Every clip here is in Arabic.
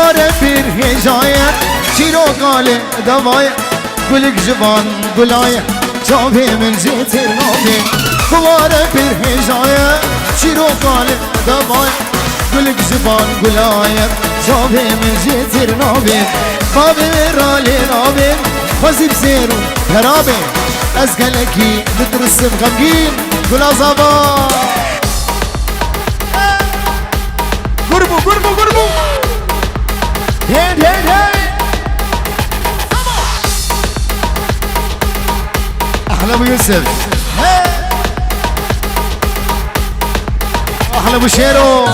بواره بیر هجایه چیرو قاله دوایه گلک جوان گلایه جاوه من جیتر نابه بواره بیر هجایه چیرو قاله دوایه گلک جوان گلایه جاوه من جیتر نابه بابه رالی نابه خزیب زیرو پرابه از گلکی ندرسم غمگین گلا زبا قربو قربو قربو هید هید هید احلى ابو يوسف احلى ابو شيرو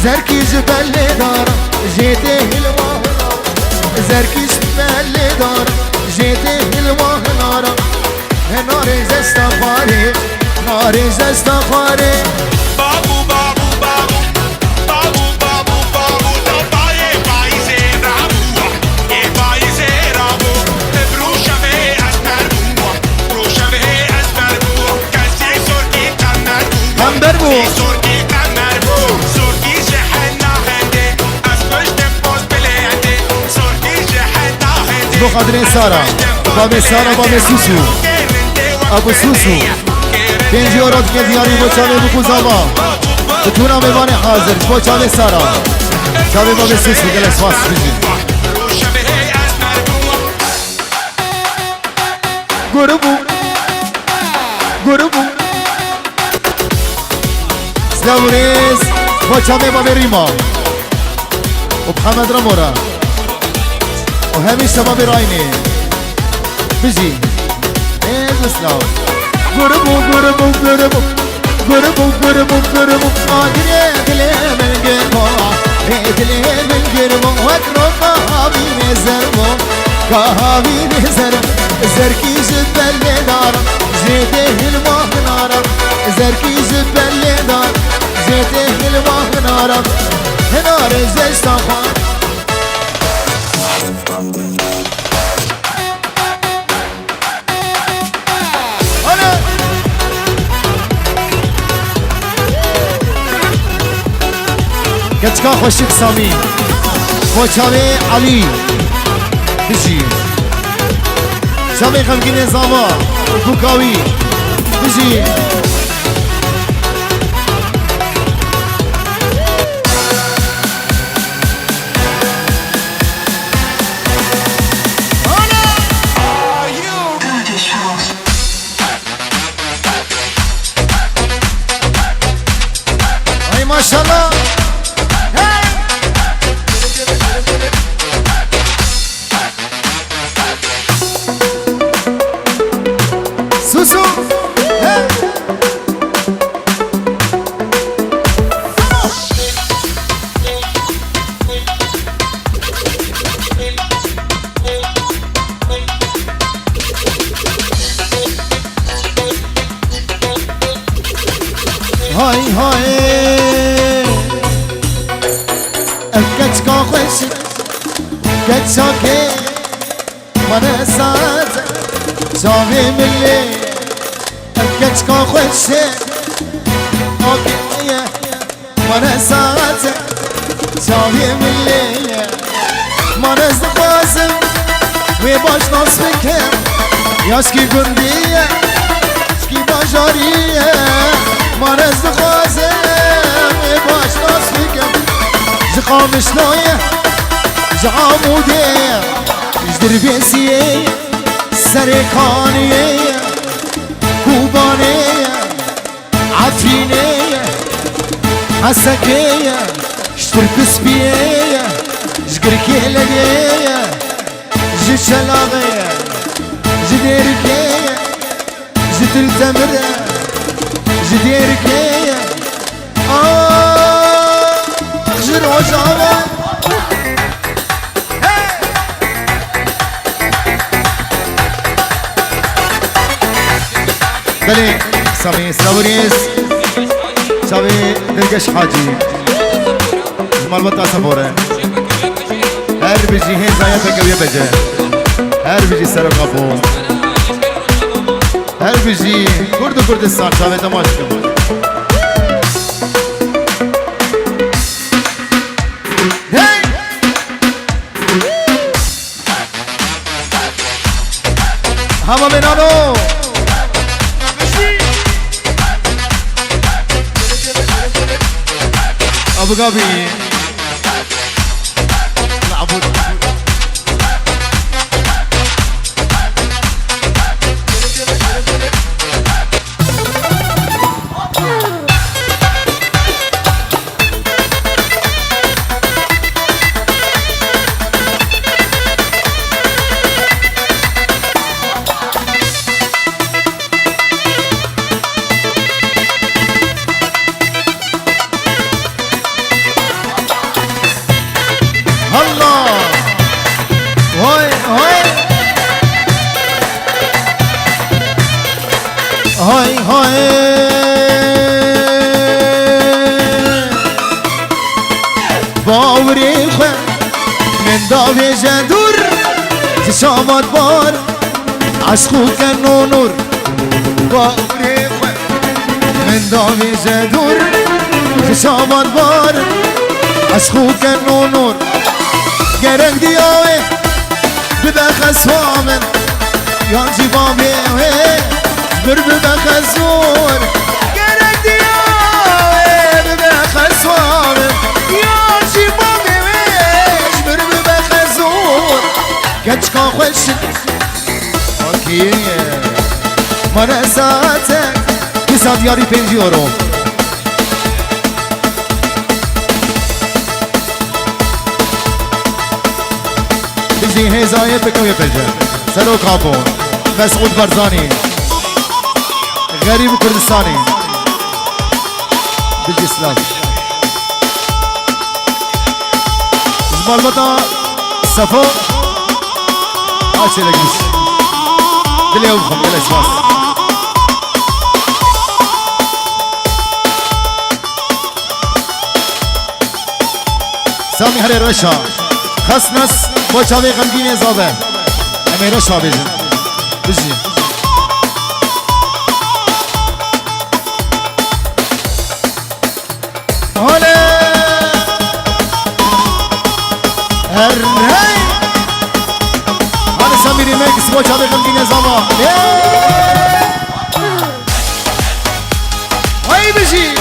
زركي جبل دار جيته الوهنار زركي جبل دار جيته الوهنار نار زستفاري نار زستفاري بابو بابو بابو بابو بابو بابو دباي بايزه رابو اي بايزه رابو بروشا به اسمر بو بروشا به اسمر بو كاسي سوركي كمر بو كمر بو سوركي كمر بو سوركي جحنا هندي اسكش تبوس بلندي سوركي جحنا هندي بو قدرين سارة بابي سارة بابي سوسو ابو سوسو 5 يورو دیگه دیاری با چاوه بکو زابا بتونم ببانی حاضر با چاوه سارا چاوه بابی سوسو گلس فاس بجی گروبو گروبو سلاوریز با چاوه بابی ریما و محمد رمورا و همیشه بابی راینی بجی ایز اسلاو قربو قربو قربو قربو قربو قربو آگره دلی من گرمو دلی من گرمو وکرو کهاوی نزرمو کهاوی نزرم زرکی جبل دارم زیده الماه نارم زرکی جبل دارم زیده الماه نارم هنار زشتخوان کچکا خوشک سامی خوچاوه علی بجی شامی غمگین زاما کوکاوی بجی ای ماشاءالله سوسو هاي هاي اكتك خوش كتشاكي وانا ساعات جاوي ملي اكتك خوش اوكي وانا ساعات جاوي ملي ما نزد قاسم وباش نصفك ياسكي قندية سكي باجارية ما نزد قاسم وباش نصفك زقام شلوية زعامودية جدر بيسية سريقانية كوبانية عفرينية حسكية شتر كسبية جقر كيلانية جشلاغية جديركية جت التمرة جديركية اخجر وجعبة بلي سامي سلاوريس سامي دلقش حاجي مالبطة سفورة هر بيجي هي زايدة قوية بجه هر بيجي سر قفو هر بيجي كردستان سامي تماش كم هما منانو ابو غابي العبود هاي هاي باوري خو من داوی جدور تشامات بار عشقو کنو نور باوري خو من داوی جدور تشامات بار عشقو کنو نور گرنگ دیاوی ببخص وامن یا جیبابی برب بخزور گرک دیاوی بخزور یا جیبابی ویش برب بخزور گچکا خوش آکیه مرساتک کسا دیاری 5 یورو بجی هزایه بکم یه پلجه سلو کابون مسعود برزانی غريب كردستاني بيجي سلاف زبال بطا صفو عاشي لقيس دلي وبخم دلي اسواس سامي هري رشا خس نس بوچاوي غمگين زابه امي رشا بيجي بيجي هلا هرهي هذا سامي ريميكس بوش هذا غمقين زاما هاي بيجي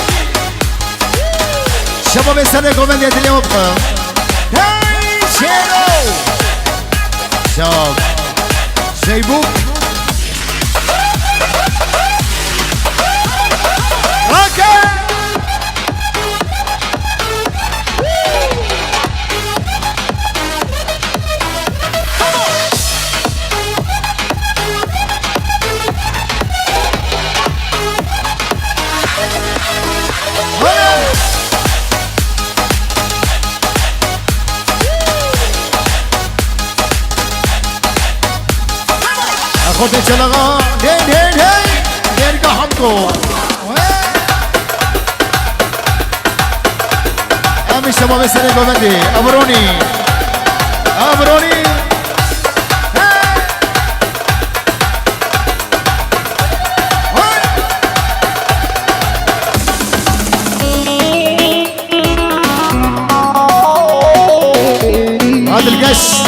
شباب السنة كومنت يدلي وبقى هاي شيرو شباب شيبوك اوكي خود چلغا دین دین هی درگا همکو امی شباب سر گوندی ابرونی ابرونی هذا القش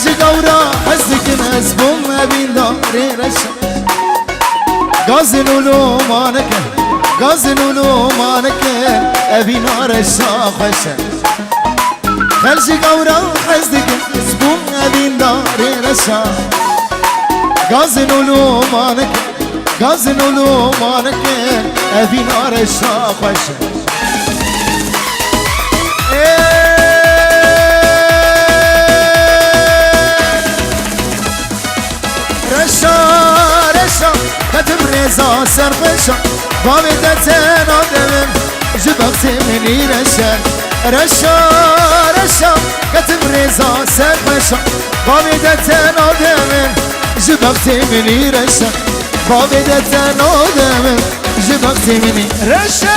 خلجي قورا حزك نسبوم أبين داري رشا غازنولو مانك غازنولو مانك أبين رشا خشا خلجي قورا حزك نسبوم أبين داري رشا غازنولو مانك غازنولو مانك أبين رشا خشا رشا رشا كتب رزا سرخشا بابي دتين آدمم جبقت مني رشا رشا رشا كتب رزا سرخشا بابي دتين آدمم جبقت مني رشا بابي دتين آدمم جبقت مني رشا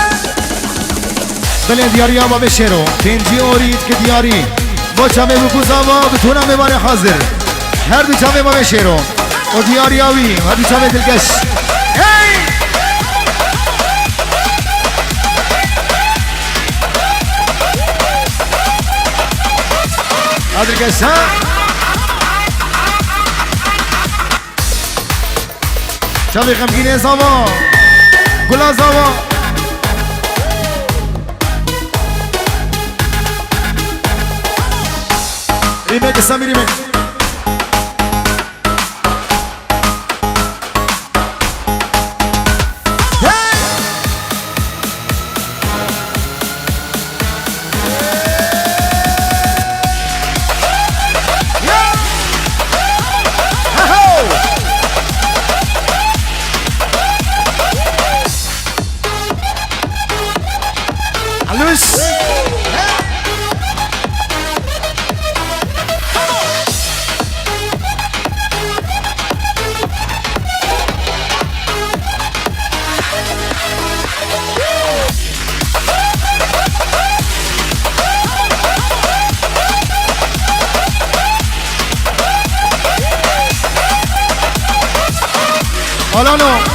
بله دیاری ها با بشیرو پینجی اورید که دیاری با چمه بکوزاوا بتونم بباره حاضر هر دو چمه با بشیرو و دیاری هاوی هر دو چمه دلگش هی هر دلگش ها چمه غمگینه زاوا گلا زاوا Remake Sami remake. Hey! Yeah! Ho-ho! Alus! Hola no.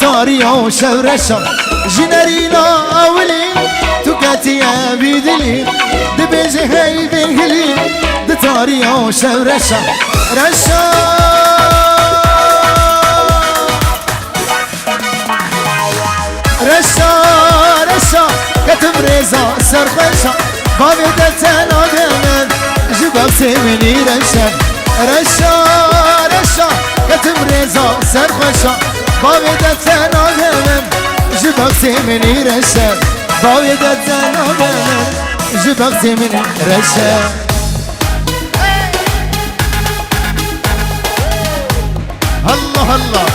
تاريو شورشا جنرينا أولي تقاتي بيدلي دبيجي هاي بيهلي دتاريو شورشا رشا رشا رشا كتب رزا سرخشا بابي دتنا دمن جباب سيمني رشا رشا رشا كتب رزا سرخشا بابي دتنا دمن جباب سيمني رشا بابي دتنا دمن جباب سيمني رشا الله الله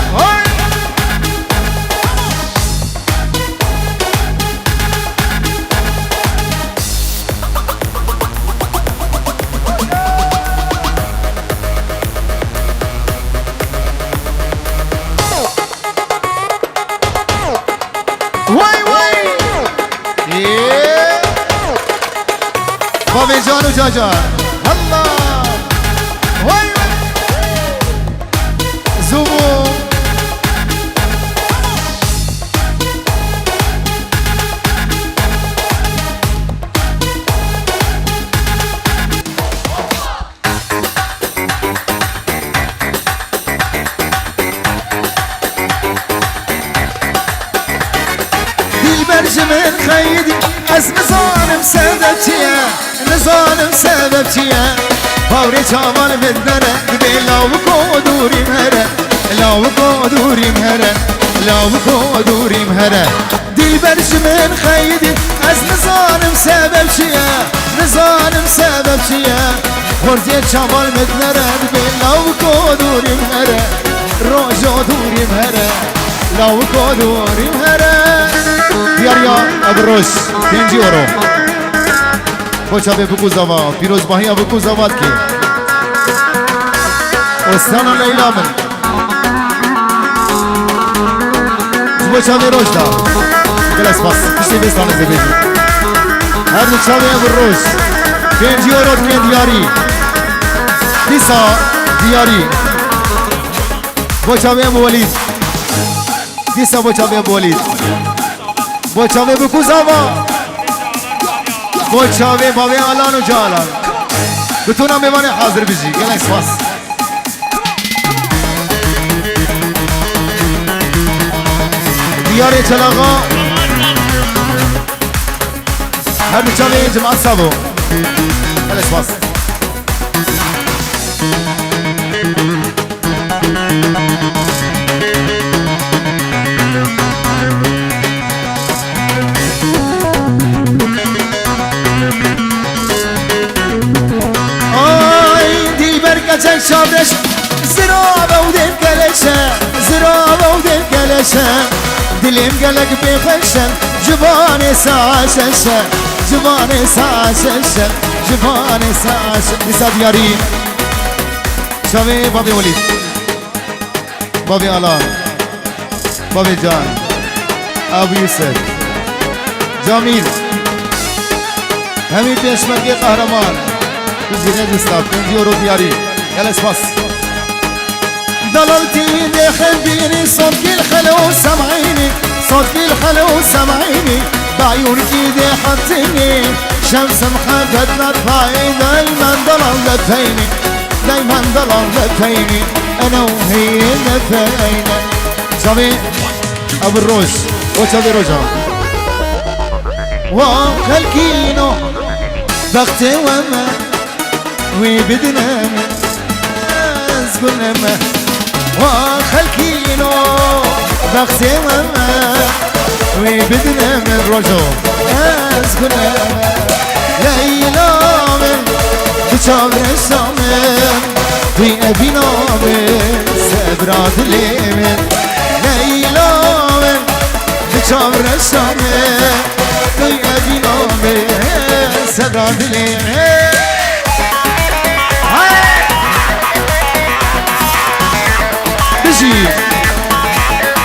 وای وای بابی جان و جاجان الله وای زوبو من خيدي از نظالم سببتيا نظالم سببتيا باوري چاوال بدنره دبي لاو قدوري مهره لاو قدوري مهره لاو قدوري مهره دل برج من خيدي از نظالم سببتيا نظالم سببتيا خورتي چاوال بدنره دبي لاو قدوري مهره روجو دوري مهره لاو قدوري مهره دياريا ابروس 5 euro بچه بکو زوا پیروز باهی بکو زواد که استان لیلا من بچه روش دا گلس باس کشتی بستانه زبیجی هر دو چاوی روش پنجی و رد کن دیاری دیسا دیاری بچه ولید دیسا بچه ولید بچه بکو زوا بچه بابی آلان و جالان بتونم بمانه حاضر بجی گلس باس دیاری چلاغا هر بچه جماعت سابو گلس باس چک شابش زرابه و دل گلشم زرابه و دل گلشم دلیم گلک بخشم جوان ساششم جوان ساششم جوان ساششم نسا دیاری شاوی بابی ولید بابی آلان بابی جان ابو یوسف جامیل همین پیشمرگی قهرمان زینه دوستا پنجی رو بیاری گلس باس ضللتي داخل بيني صوت الخلو سمعيني صوت الخلو سمعيني بعيونك ايدي حطيني شمس محبتنا طفاي دايما ضللت فيني دايما ضللت فيني انا وهي نفينا شابي ابو الروج وشابي روجا وخلكينو بختي وما وبدنا زقنا ما وخلكينو بختي وما وبدنا من رجو زقنا ليلى من بشامر الشامر في أبينا من سبرات اليمن ليلى من بشامر الشامر في أبينا من سبرات اليمن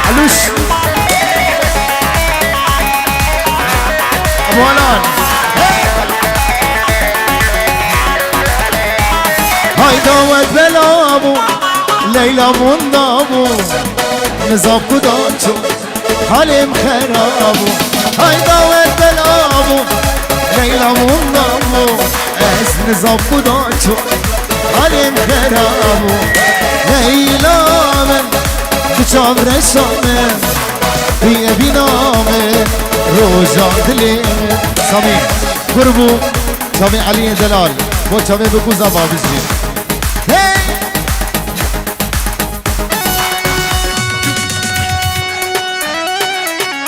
علوش ابو علان هاي دوت بلابو ليلى من دابو نزاب كداتو حالي مخرابو هاي دوت بلابو ليلى من دابو اس نزاب كداتو حالي مخرابو ليلى من بشام رشامه في بنامه روجا دلي سامي قربو سامي علي دلال بو سامي بكو زبا بجي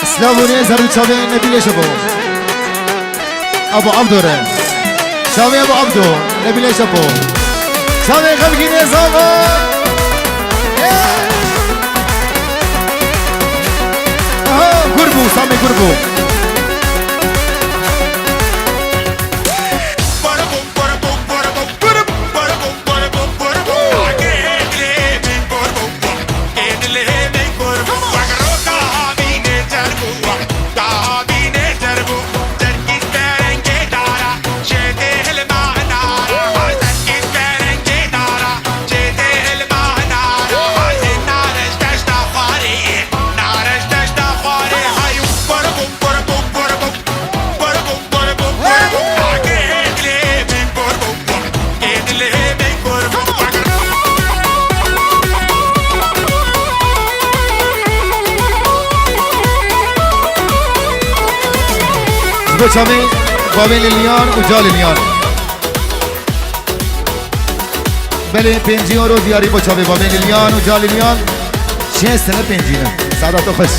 اسلاموني زرد سامي نبيل شبو ابو عبدو رن سامي ابو عبدو نبيل شبو سامي خلقي نظامه قربو سامي قربو بچامي بابين اليان وجال اليان بله پنجی رو دیاری بچامي بابين اليان وجال اليان 6 سنه پنجینه سعادت خوش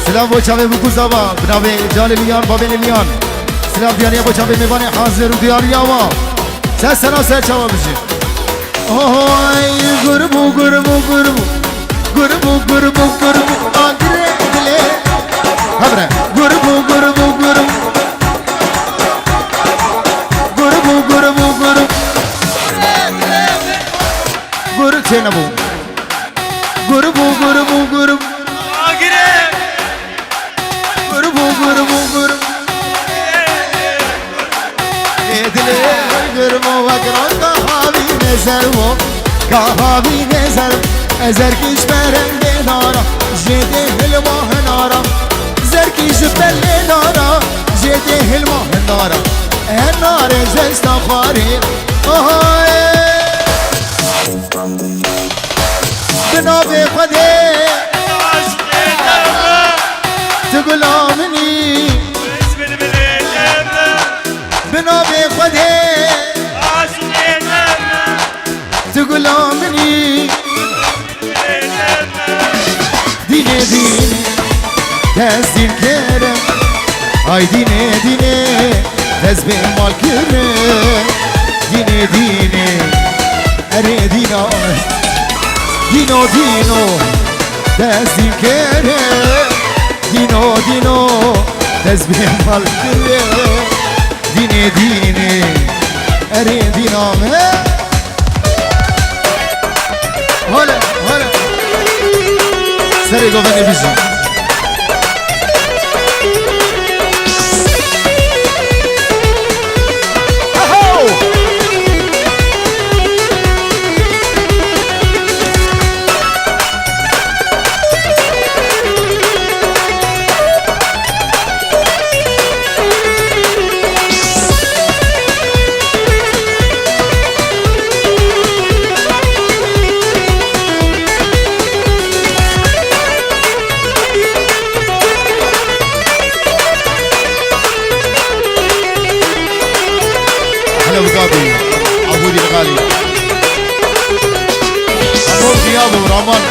سلام بچامي بکو زبا بنابه جال اليان بابين اليان سلام دیاری بچامي میوان حاضر و دیاری آوا 3 سنه 3 چاوا بشی اوه گربو گربو گربو گربو گربو گربو آگره دله خبره گربو گربو گربو نبو قربو قربو قرب قربو قربو قرب دل قربو وقران كهابي نزر و كهابي نزر زركش برنده نارا جده الماه نارا زركش بله نارا جده الماه نارا النار زست خاري بنابي خدي تقول آمني بنابي خدي تقول آمني ديني ديني تزدين كرم ay dine dine tezbih mal kırım dine dine ere dino dino dino tezbih kırım dino dino tezbih mal kırım dine dine ere dino hola hola seri govene bizim عبودي الغالي أمور غيابه ورامان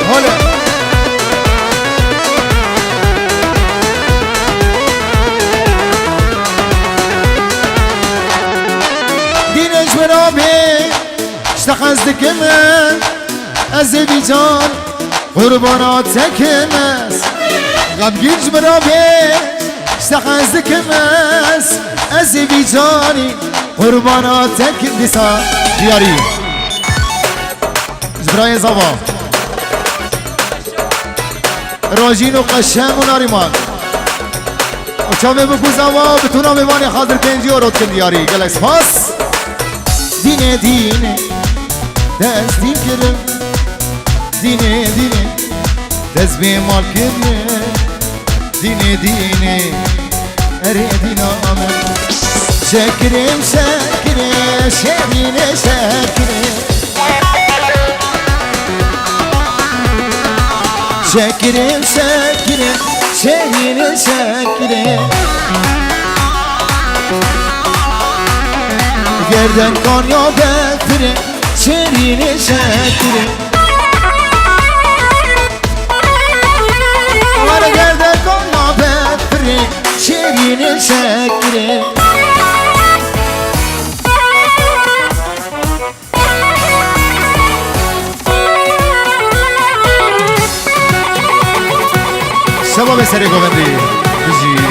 هلا دينش برابي اشتقصدك من Azerbaycan qurbanat çekemez Gamginç beraber istahazlık emez Azerbaycan'ı qurbanat çekendisa diyari Zbraya zava Rajin و قشنگ و ناریمان Uçame bu zava betuna mevani hazır penci orot kend diyari Gel espas Dine dine Dezdim kerim Dine dine Tezbih mal kibre Dine dine Ere diname Şekirim şekire Şerine şekire Şekirim şekire Şerine şekire Gerden konya betire Şerine şekire Gerde kolla betri şerine şekri Sabah mesele govendi bizi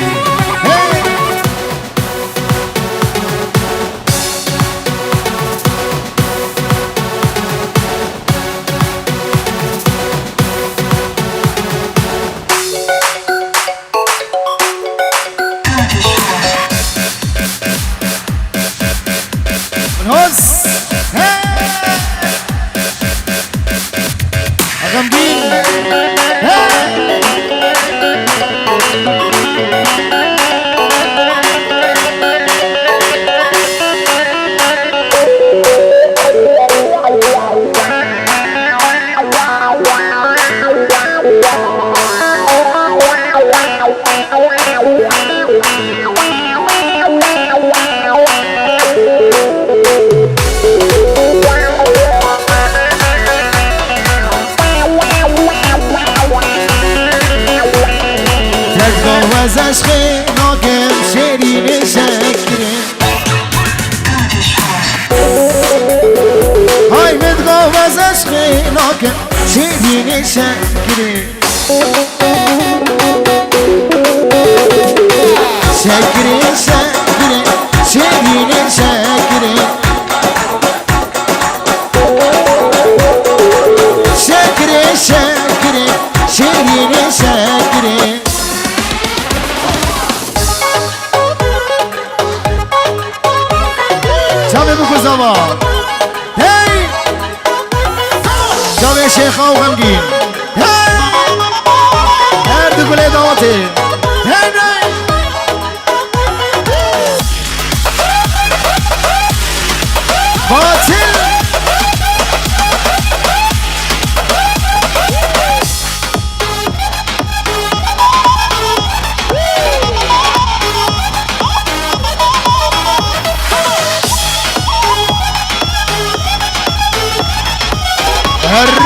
از عشق ناگم شیرین شکره های مدگاه از عشق ناگم شیرین شکره شكري شكري شيرين شكري شكري شكري شيرين شكري شامي بكو زمان هاي شامي شيخة وغمقين هاي هاردو قولي دواتي هاي باطل هرق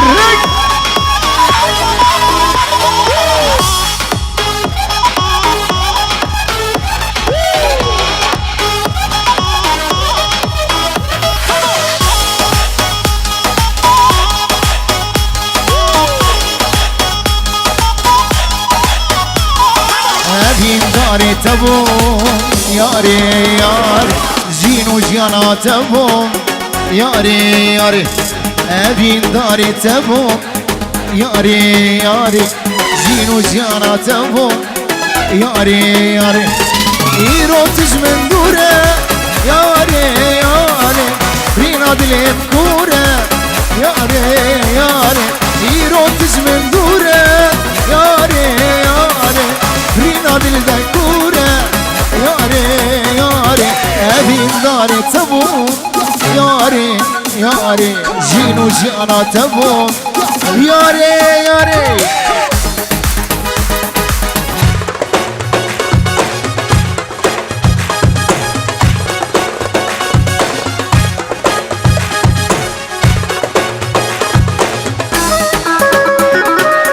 أبين داري تبوم ياري يار جينو جيانا تبوم ياري ياري أبين داري تبوم ياري ياري جينو جيانا تبوم ياري ياري إيرو تجمن دورة ياري ياري رينا دليم كورة ياري ياري إيرو تجمن دورة ياري ياري رينا بالذكورة ياري ياري أبين داري تبوم ياري ياري جينو جيانا تبوم ياري ياري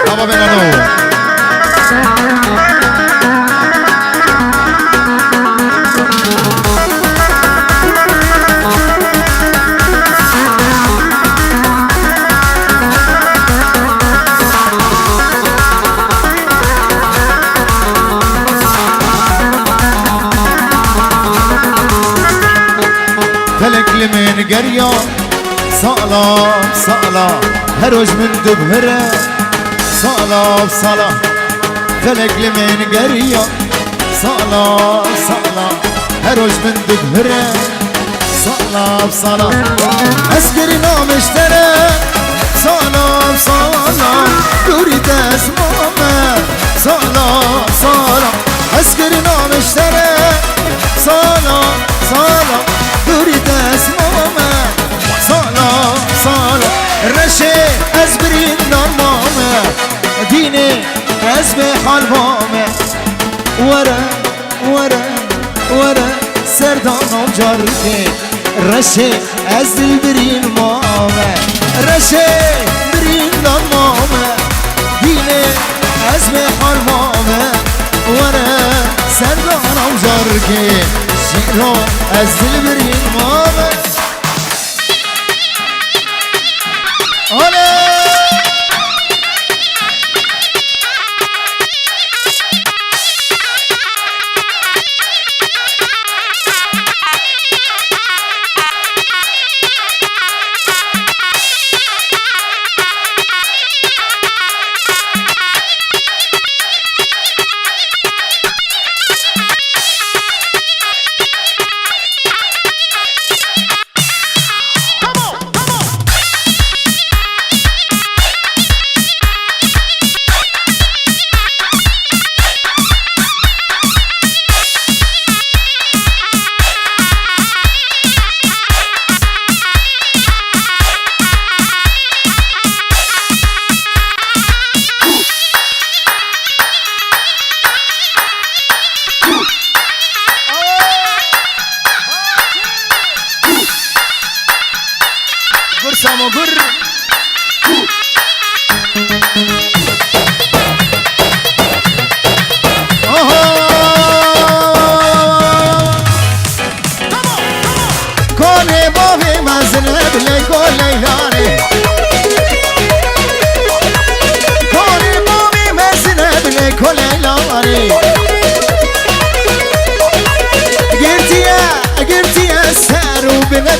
بابا بنانو فلك لمن قرية صلاة صلاة هروج من دبهرة صلاة صلاة فلك لمن قرية صلاة صلاة هروج من دبهرة صلاة صلاة أسكرنا مشترى صلاة صلاة تريد اسمه صلاة صلاة أسكرنا مشترى صلاة صلاة تريد اسمه صلاة صلاة رشي أزبرين نمامة ديني أزبح المامة ورا ورا ورا سردان جارتي رشي أزبرين مامة رشي برين نمامة ديني أزبح المامة ورا سردان جارتي شيرو أزبرين مامة أنا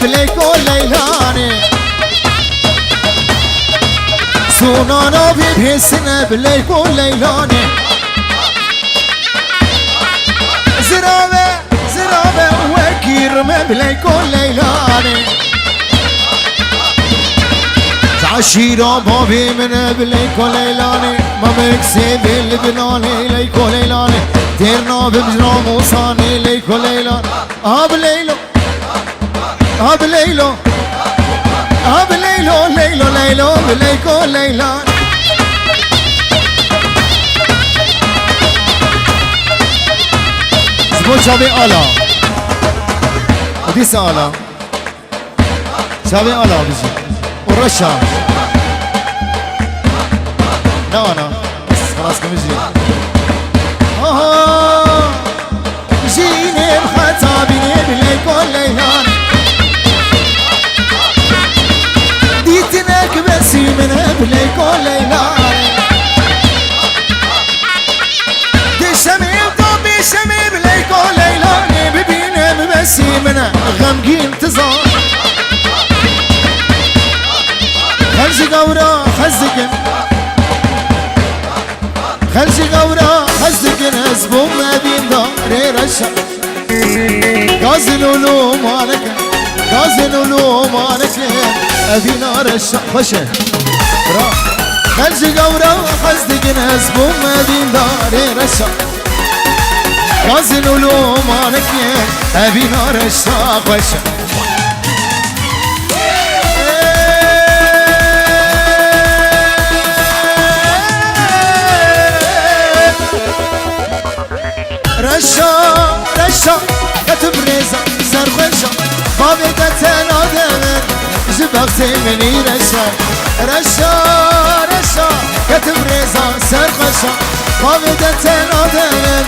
بليكو ليلاني سونانا بيسنا بليكو ليلاني زرابة وكير ما بليكو ليلاني عشيرة بابي من بليكو ليلاني ما مكسب البناني ليكو ليلاني تيرنا بمجرى موساني ليكو ليلاني بليلو بليلو بليلو ليلو ليلو بليكو ليلاني زبون شابي آلا وديس آلا شابي آلا بيجي ورشا لا أنا بس خلاص كم يجي جيني بخطابيني بليكو ليلان ديتنك بسي من بليكو ليلان دي شمي وطبي شمي بليكو ليلاني ببيني بسي من غمقي انتظار خلشي قورا خزقن خلشي قورا خزقن اسبوع ما بين داري رشا قازلولو مالك قازلولو مالك ابينا رشا خشه خلشي قورا خزقن اسبوع ما بين داري رشا قازلولو مالك ابينا رشا خشه رشا كتبريزا سرخشا بابي دتنا دمن جبق زمني رشا كتبريزا سرخشا بابي دتنا دمن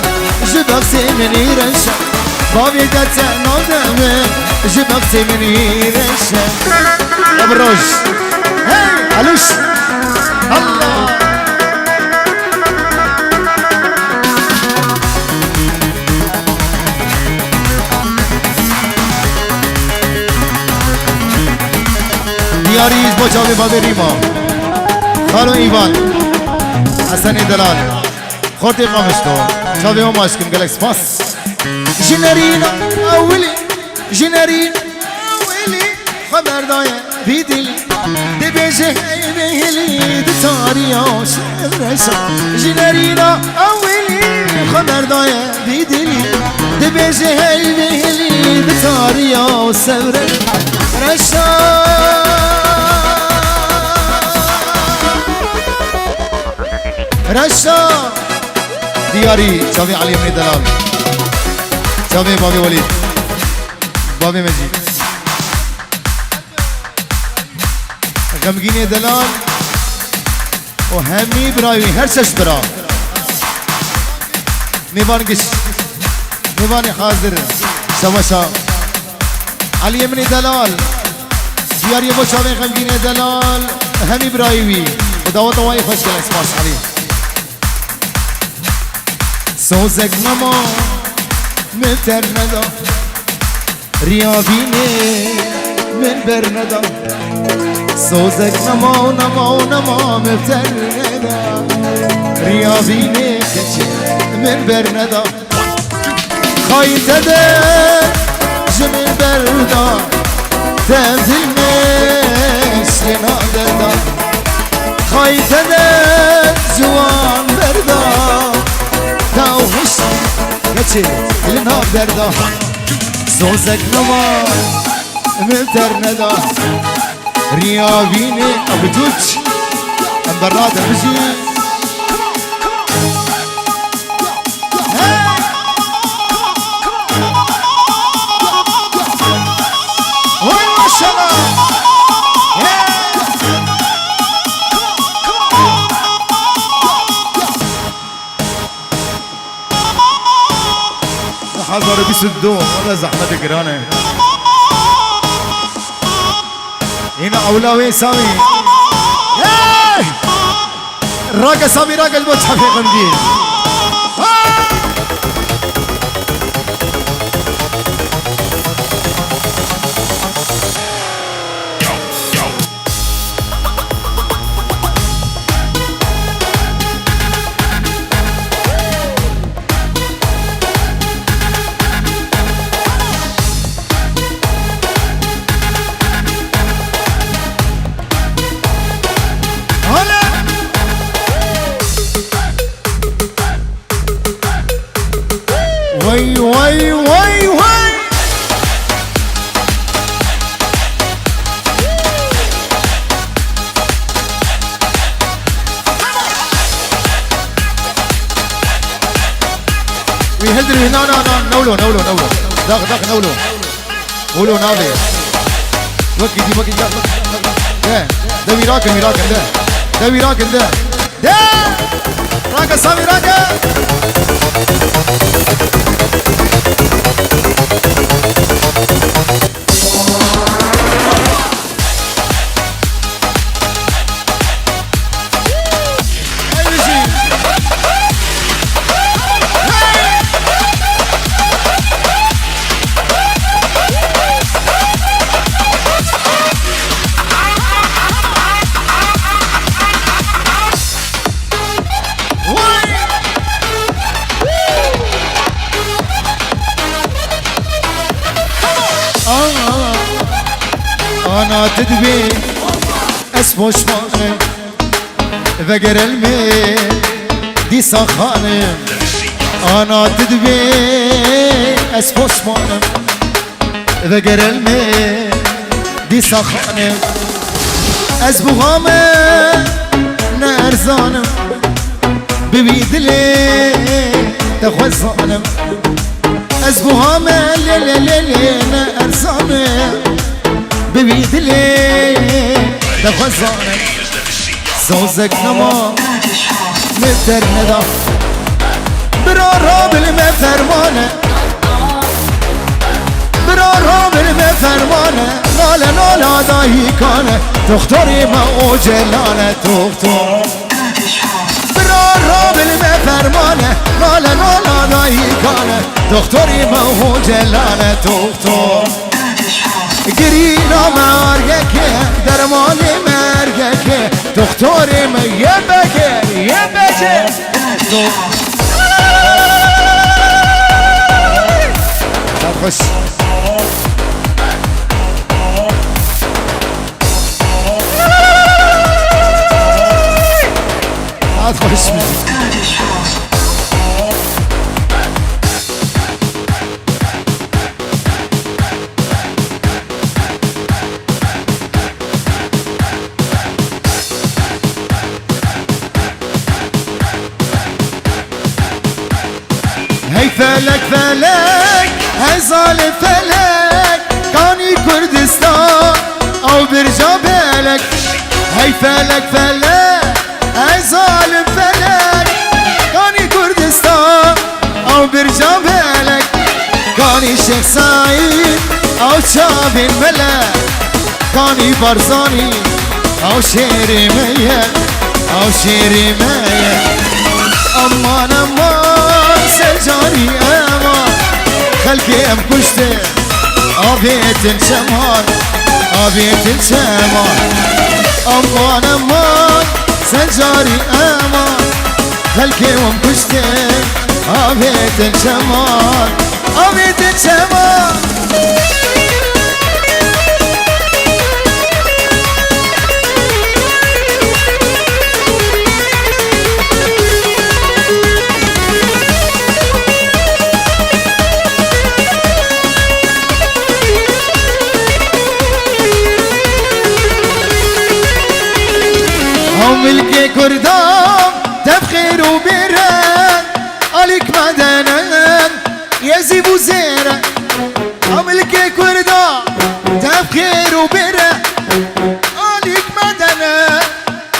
جبق زمني رشا بابي دتنا دمن جبق زمني رشا ابروج هاي علوش الله دیاریز با جاوی بابی ریما خالو ایوان حسنی دلال خورتی قامشتو جاوی هم عشقم گلک سپاس جنرین اولی خبر دایه بیدیلی دی بیجه بیهلی دی تاریا شرشا جنرین اولی خبر دایه بیدیلی دی بیجه بیهلی دی تاریا سوره رشا رشا دیاری جاوی علی ابن دلال جاوی بابی ولید بابی مجید غمگین دلال و همی برایوی هر شش برا نیوانگش نیوانی حاضر شوشا علی ابن دلال دیاری با جاوی غمگین دلال همی برایوی و دعوت وای خوش گل اسپاس علی سوزك نما من ترندا رياضيني من برندا سوزك نما من ترندا رياضيني من برندا خايت ده جميل بردا تنزل مسكنا دردا خايت ده جوان بردا تاوهش كتشي لنا بردا زوزك نما مترندا رياضيني ابدوش امبراد بجي وين ما شاء الله حضر بيسدون ولا زحمة قرانة هنا أولاوي سامي راقة سامي راقة المتحف يا غمدين هدري هنا نولو داخ نولو نابي وكي دي وكي ده ويراكن ده ويراكن ده راكا سامي راكا أنا تدبي اسمه شمانة فقر المي دي سخانة أنا تدبي اسمه شمانة فقر المي دي سخانة اسبو غامة نارزانة ببيد لي تخوزانة اسبو غامة لي نارزانة ببيد لي دخزانك سوزك نما مفتر ندا برارها بالمفرمانة برارها بالمفرمانة نالا داهي كانت تختاري ما اوجلانة تختار برارها بالمفرمانة نالا داهي كانت تختاري ما اوجلانة تختار گرینا مرگکه درمانی مرگکه دختری من یه بگه خوش خوش هی فلک هزال فلک کانی کردستان او برجا بلک هی فلک هزال فلک کانی کردستان او برجا بلک کانی شیخ سعید او چابین ملک کانی برزانی او شیری میه امان سجاري امان خلقي ام كشته ابيت الشمان امان سجاري امان خلقي ام كشته ابيت الشمان ملكي كردام تبخير وبران عليك مدنا يزيب وزيرا ملكي كردام تبخير وبران عليك مدنا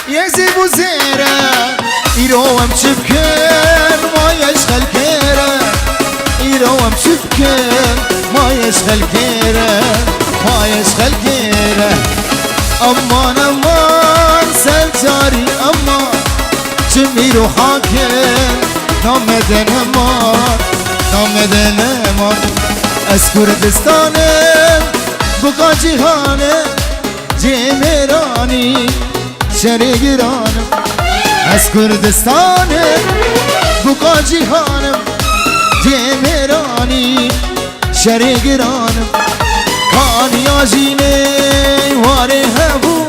يزيب وزيرا يروم شبكر ما يشغل كيرا يروم شبكر ما يشغل كيرا امان سلجاري امان جميل وحاكم نامدن امان از کردستانم بقا جهانم جیمرانی شریگرانم از کردستانم بقا جهانم جیمرانی شریگرانم کانی آجینه واره هبونه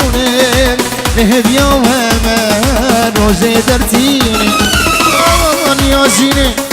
هدية وهمان روزي درتيني يا زيني